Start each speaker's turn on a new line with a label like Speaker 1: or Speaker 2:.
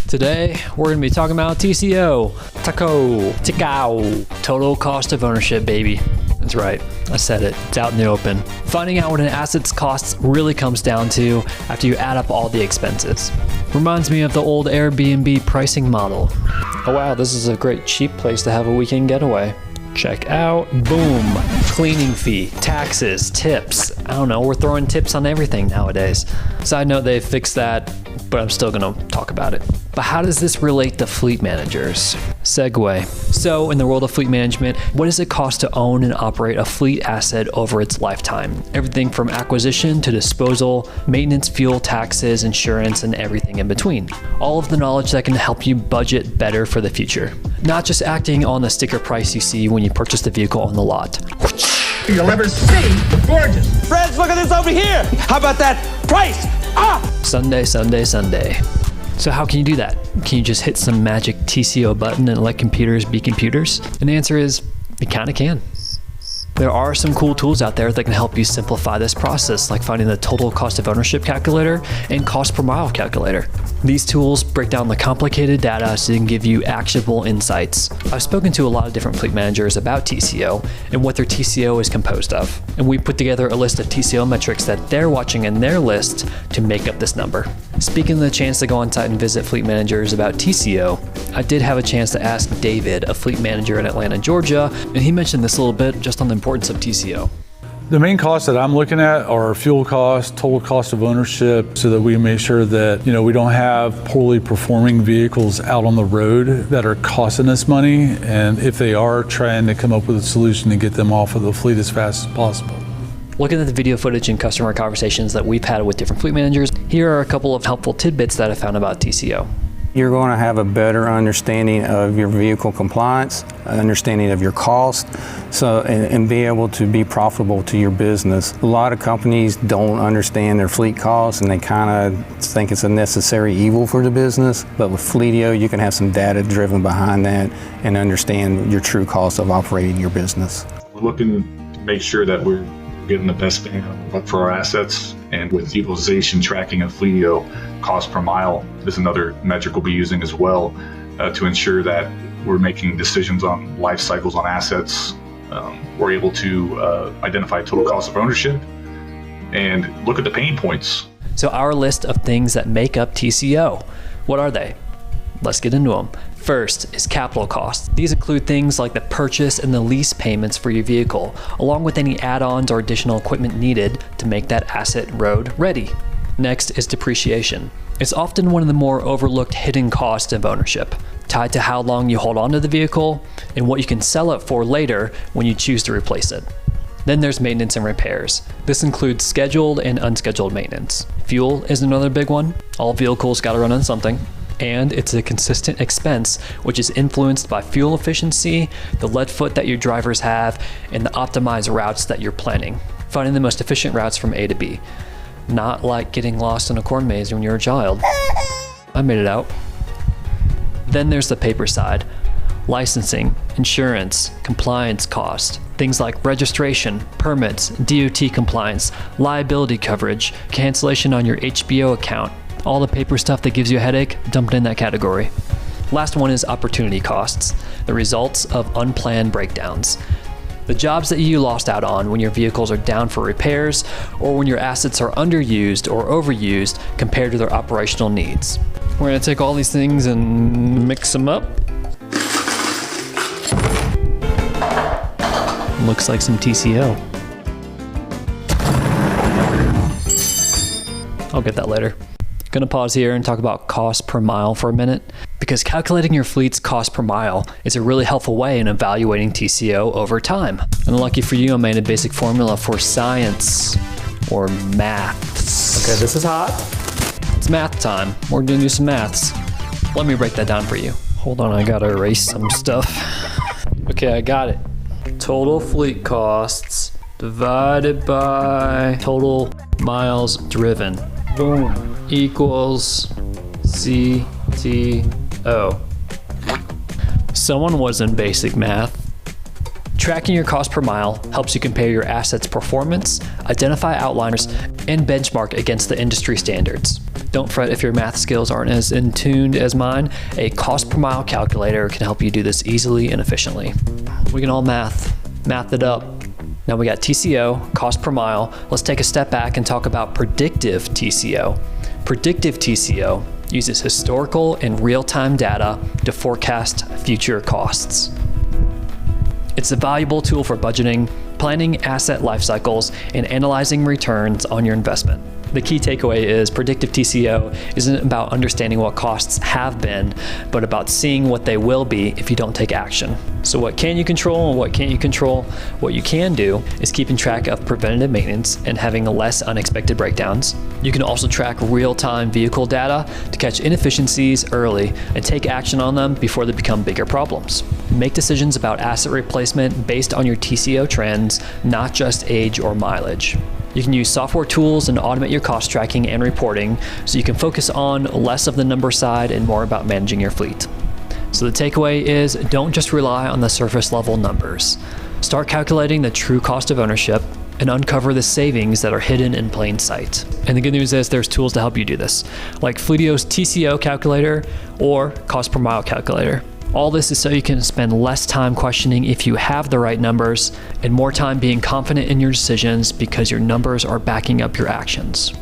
Speaker 1: Today, we're going to be talking about TCO, total cost of ownership, baby. That's right, I said it, it's out in the open. Finding out what an asset's costs really comes down to after you add up all the expenses. Reminds me of the old Airbnb pricing model. Oh wow, this is a great cheap place to have a weekend getaway. Check out, boom, cleaning fee, taxes, tips. I don't know, we're throwing tips on everything nowadays. Side note, they've fixed that, but I'm still gonna talk about it. But how does this relate to fleet managers? Segue. So in the world of fleet management, what does it cost to own and operate a fleet asset over its lifetime? Everything from acquisition to disposal, maintenance, fuel, taxes, insurance, and everything in between. All of the knowledge that can help you budget better for the future. Not just acting on the sticker price you see when you purchase the vehicle on the lot.
Speaker 2: You'll ever see gorgeous.
Speaker 3: Friends, look at this over here. How about that price?
Speaker 1: Sunday. So how can you do that? Can you just hit some magic TCO button and let computers be computers? And the answer is, you kinda can. There are some cool tools out there that can help you simplify this process, like finding the total cost of ownership calculator and cost per mile calculator. These tools break down the complicated data so they can give you actionable insights. I've spoken to a lot of different fleet managers about TCO and what their TCO is composed of. And we put together a list of TCO metrics that they're watching in their list to make up this number. Speaking of the chance to go on site and visit fleet managers about TCO, I did have a chance to ask David, a fleet manager in Atlanta, Georgia, and he mentioned this a little bit just on the importance of TCO.
Speaker 4: The main costs that I'm looking at are fuel costs, total cost of ownership, so that we make sure that we don't have poorly performing vehicles out on the road that are costing us money, and if they are, trying to come up with a solution to get them off of the fleet as fast as possible.
Speaker 1: Looking at the video footage and customer conversations that we've had with different fleet managers, here are a couple of helpful tidbits that I found about TCO.
Speaker 5: You're going to have a better understanding of your vehicle compliance, understanding of your cost, and be able to be profitable to your business. A lot of companies don't understand their fleet costs and they kind of think it's a necessary evil for the business. But with Fleetio, you can have some data driven behind that and understand your true cost of operating your business.
Speaker 6: We're looking to make sure that we're getting the best bang for our assets, and with utilization tracking of Fleetio, cost per mile is another metric we'll be using as well to ensure that we're making decisions on life cycles on assets. We're able to identify total cost of ownership and look at the pain points.
Speaker 1: So our list of things that make up TCO, what are they? Let's get into them. First is capital costs. These include things like the purchase and the lease payments for your vehicle, along with any add-ons or additional equipment needed to make that asset road ready. Next is depreciation. It's often one of the more overlooked hidden costs of ownership, tied to how long you hold on to the vehicle and what you can sell it for later when you choose to replace it. Then there's maintenance and repairs. This includes scheduled and unscheduled maintenance. Fuel is another big one. All vehicles gotta run on something. And it's a consistent expense, which is influenced by fuel efficiency, the lead foot that your drivers have, and the optimized routes that you're planning. Finding the most efficient routes from A to B. Not like getting lost in a corn maze when you're a child. I made it out. Then there's the paper side. Licensing, insurance, compliance costs. Things like registration, permits, DOT compliance, liability coverage, cancellation on your HBO account. All the paper stuff that gives you a headache, dump it in that category. Last one is opportunity costs, the results of unplanned breakdowns. The jobs that you lost out on when your vehicles are down for repairs or when your assets are underused or overused compared to their operational needs. We're gonna take all these things and mix them up. Looks like some TCO. I'll get that later. Gonna pause here and talk about cost per mile for a minute, because calculating your fleet's cost per mile is a really helpful way in evaluating TCO over time. And lucky for you, I made a basic formula for science or maths.
Speaker 3: Okay, this is hot.
Speaker 1: It's math time. We're gonna do some maths. Let me break that down for you. Hold on, I gotta erase some stuff. Okay, I got it. Total fleet costs divided by total miles driven. Boom. Equals CTO. Someone was in basic math. Tracking your cost per mile helps you compare your assets' performance, identify outliers, and benchmark against the industry standards. Don't fret if your math skills aren't as in tuned as mine. A cost per mile calculator can help you do this easily and efficiently. We can all math it up. Now we got TCO, cost per mile. Let's take a step back and talk about predictive TCO. Predictive TCO uses historical and real-time data to forecast future costs. It's a valuable tool for budgeting, planning asset life cycles, and analyzing returns on your investment. The key takeaway is predictive TCO isn't about understanding what costs have been, but about seeing what they will be if you don't take action. So what can you control and what can't you control? What you can do is keeping track of preventative maintenance and having less unexpected breakdowns. You can also track real-time vehicle data to catch inefficiencies early and take action on them before they become bigger problems. Make decisions about asset replacement based on your TCO trends, not just age or mileage. You can use software tools and automate your cost tracking and reporting so you can focus on less of the number side and more about managing your fleet. So the takeaway is, don't just rely on the surface level numbers. Start calculating the true cost of ownership and uncover the savings that are hidden in plain sight. And the good news is there's tools to help you do this, like Fleetio's TCO calculator or cost per mile calculator. All this is so you can spend less time questioning if you have the right numbers and more time being confident in your decisions because your numbers are backing up your actions.